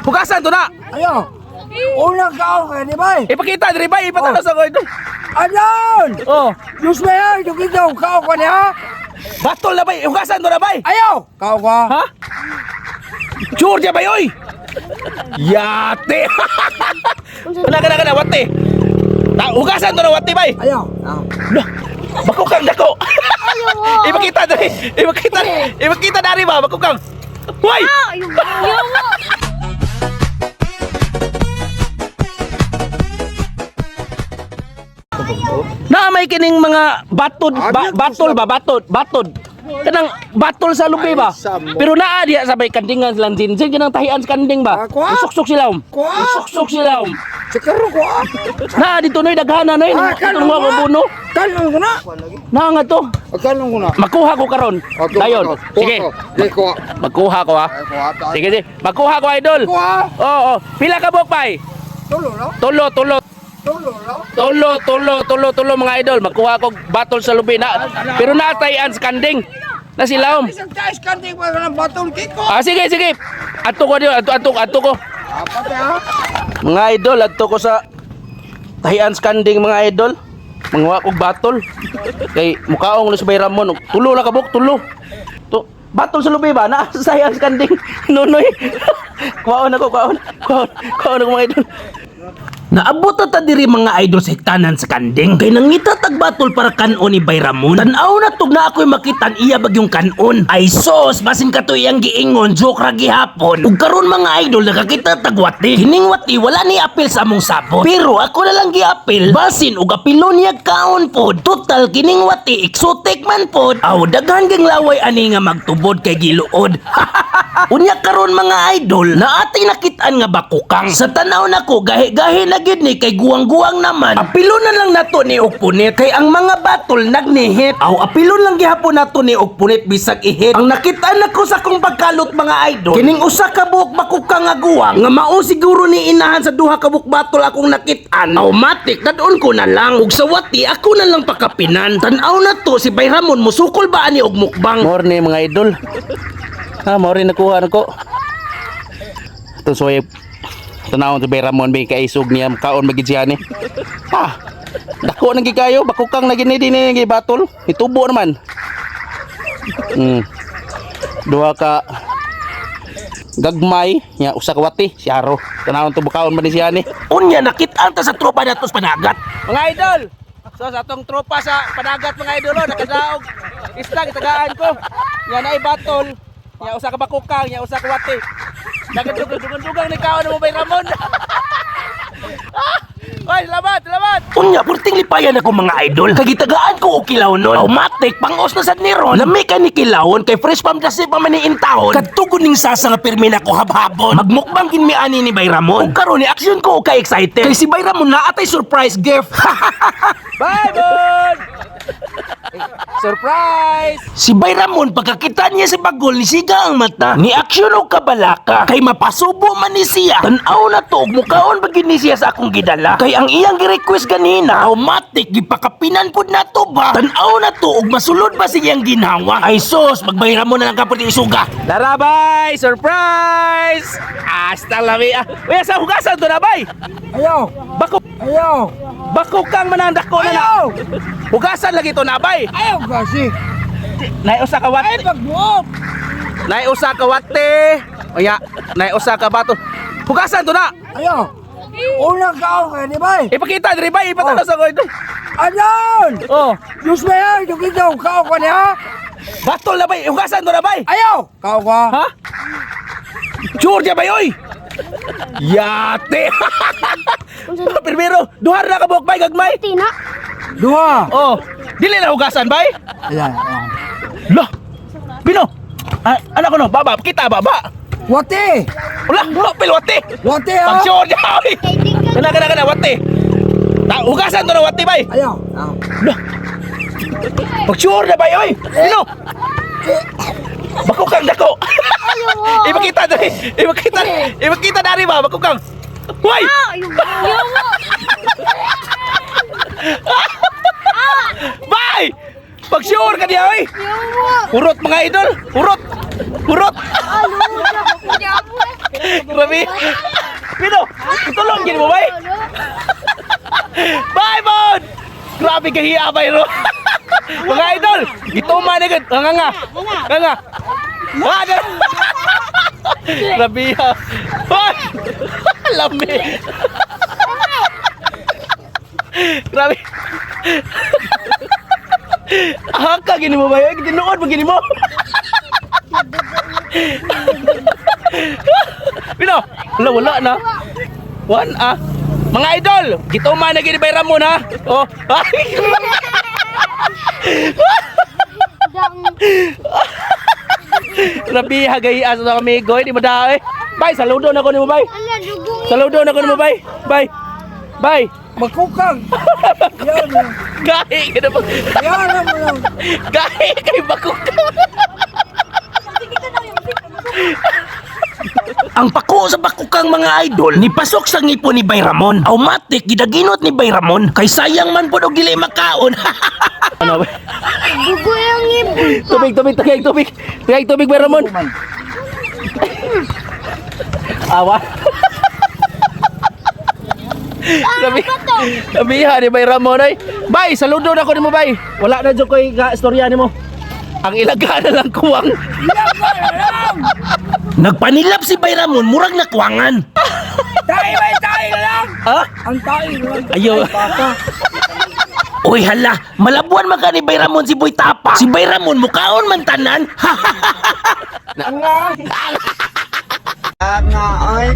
Hugasan to na. Ayaw. Unang kaon ka, di ba? Ipakita diri bay, ipatalo sa ko ito. Ayan! Oh, Diyos ba yan? Yung ikaw, kaon ka niya? batol na bay, hugasan to na bay. Ayaw! Kaon ka? Ha? Sure dia bay oy. Yate. Kana wate. Hugasan to na wate bay. Ayaw. Lah, bakukang dako. Ipakita diri. Ipakita dari ba bakukang. Hoy! Na may kining mga batod, batod. Kanang batol sa lubi ba? Pero naa diya sabay kandingan silang dinjin kanang tahian sa kanding ba? Suksok sila. Suksok sila. Sikaro ko ah. Na dito noy daghana noy. Itong mga babuno. Kalong ko na. Na nga to. Kalong ko na. Makuha ko karon. Dayon. Sige. Ko. Magkuha ko ha. Sige. Magkuha ko idol. Ko ah. Oo. Pila ka bok pay? Tulo no? Tulo. Tulo no? Tulo mga idol. Magkuha ko batol sa lubi na. Pero natayan sa kanding. Na silawom. Isang tais kanting pa ng batong kiko. Ah sige. Ato ko diyo, ato ko. Pati ha? Mga idol, ato ko sa tahian sa kanding mga idol. Mga kog batol. Kay mukaong sa Bay Ramon. Tulo na kabok, tulo. Batol sa lubi ba? Na sa tahian sa kanding. Nunoy. Kuwaon ako mga idol. Naabot ta diri mga idol sa hektanan sa kanding. Kay nangita tagbatol para kanon ni Bay Ramon. Tan-aw na tug na ako'y makitan iya bagyong kanon. Ay sos, basin ka to iyang giingon, joke ra gihapon. Ug karon mga idol nakakita tagwati. Hining wati wala ni apil sa among sabot. Pero ako na lang giapil. Basin ug apilon niya kaon pod. Total kining wati exotic man pod. Aw daghan ging laway ani nga magtubod kay giluod. Unya karon mga idol, na atay nakitaan nga bakukang. Sa tanaw nako gahi-gahi na gid ni kay guwang-guwang naman. Apilon na lang nato ni Okpunit kay ang mga batol nagnihit. Aw apilon lang gihapon nato ni Okpunit bisag ihit. Ang nakitaan nako sa kong pagkalot mga idol, kining usa ka buok bakukang nga guwang nga mao siguro ni inahan sa duha ka buok batol akong nakitaan. Automatic dadon ko na lang ug sa wati ako na lang pakapinan. Tan-aw na to si Bay Ramon musukol ba ani og mukbang. Morning mga idol. Mori nakuha nako. Ito soy tanawon sa Bay Ramon may kaisog niya kaon magid siya ni. Dako nang gikayo bakukang na gini dinhi gi batol. Itubo naman. Duha ka gagmay nya usa ka wati si Aro. Tanawon to bukaon man ni siya ni. Unya nakit-an ta sa tropa nato sa panagat. Mga idol, so sa atong tropa sa panagat mga idol nakadaog isla gitagaan ko. Nya naay batol. Nya usa ka bakukang, nya usa ka wati. Dugang ni kaon mo Bay Ramon. Oy, salamat. Unya purting lipayan ako mga idol. Kagitagaan ko og kilaw nun. Automatic pangos na sad ni Ron. Lami ka ni kilawon kay fresh pam dasi pa man ni intawon. Kadtugod ning sasa nga pirmi nako habhabon. Magmukbang gin mi ani ni Bay Ramon. Ug karon ni action ko kay excited. Kay si Bay Ramon na atay surprise gift. Bye, Bon! Surprise! Si Bay Ramon pagkakita niya sa bagol ni siga ang mata. Ni aksyon o kabalaka. Kay mapasubo man ni siya. Tan-aw na to ug mukaon bagid ni siya sa akong gidala. Kay ang iyang gi-request kanina, automatic gipakapinan pud nato ba. Tan-aw na to ug masulod ba siyang ginawa. Ay sos, Bay Ramon na lang kapot isuga. Larabay! Surprise! Hasta la via. Uy, sa hugasan to na bay. Ayaw. Ayaw. Bakukang manandak ko na na. Hugasan lagi to na bay. Ayaw kasi. Naiusa ka wate. Ay pagbuok. Naiusa ka wate. Oya, naiusa ka bato. Hugasan to na. Ayaw. Unang kaon ka, di ba? Ipakita diri bay, ipatalo sa ko ito. Ayan! Oh, Diyos ba yan? Yung ikaw, kaon ka niya? batol na bay. Hugasan to na bay. Ayaw! Kaon ka? Ha? Sure dia bay oy. Yate. Primero, duha na ka buok bay gagmay. Tina. Dua! Oh, dili na hugasan bay. Ayan. Lah. Bino. Anak ko no, baba, kita baba. Wati! Wala, pilwate. Wati ha? Pag-sure niya, oy. Kana, wate. Hugasan to na wate, bay. Ayaw! Lah. Pag-sure na, bay, oy. Sino? Bakukang dako. Ipakita dari ba, bakukang. Hoy! Bay! Pag-sure ka niya, oy. Urot mga idol, urot. Burot! Grabe! Pino! Itulong gini mo ba eh? Bye, Mon! Grabe kahiya ba yun? Mga idol! Gituman na agad! Nga! Nga! Ano? Grabe ha! Hoy! Lami! Grabe! Haka gini mo ba yun? Tinuod mo gini mo! Pino! Wala na! One Mga idol! Gituman na gini bay Ramon ha! Oh! Grabe hagaya sa amigo, di mo daw eh. Bye, saludo na ko ni mo bye. Saludo na ko ni mo bye. Bye. Bye. Makukang. Yan lang. Gahi ka na ba? Yan lang. Gahi kay bakuk. Ang pako sa bakukang mga idol ni pasok sa ngipon ni Bay Ramon. Automatic gidaginot ni Bay Ramon kay sayang man pud og dili makaon. Ano ba? Dugo yung ibon. Tubig, tagay tubig bay Ramon. Awa. Sabi ni bay Ramon ay. Bay, saludo na ko ni mo bay. Wala na jud koy istorya nimo. Ang ilaga na lang kuwang. Nagpanilap si Bay Ramon murag nakwangan. Tayo na lang. Ha? Ang tayo lang. Ayo. Baka. Uy hala, malabuan man ka ni Bay Ramon si Boy Tapa. Si Bay Ramon mukaon man tanan. Nga. Nga ay.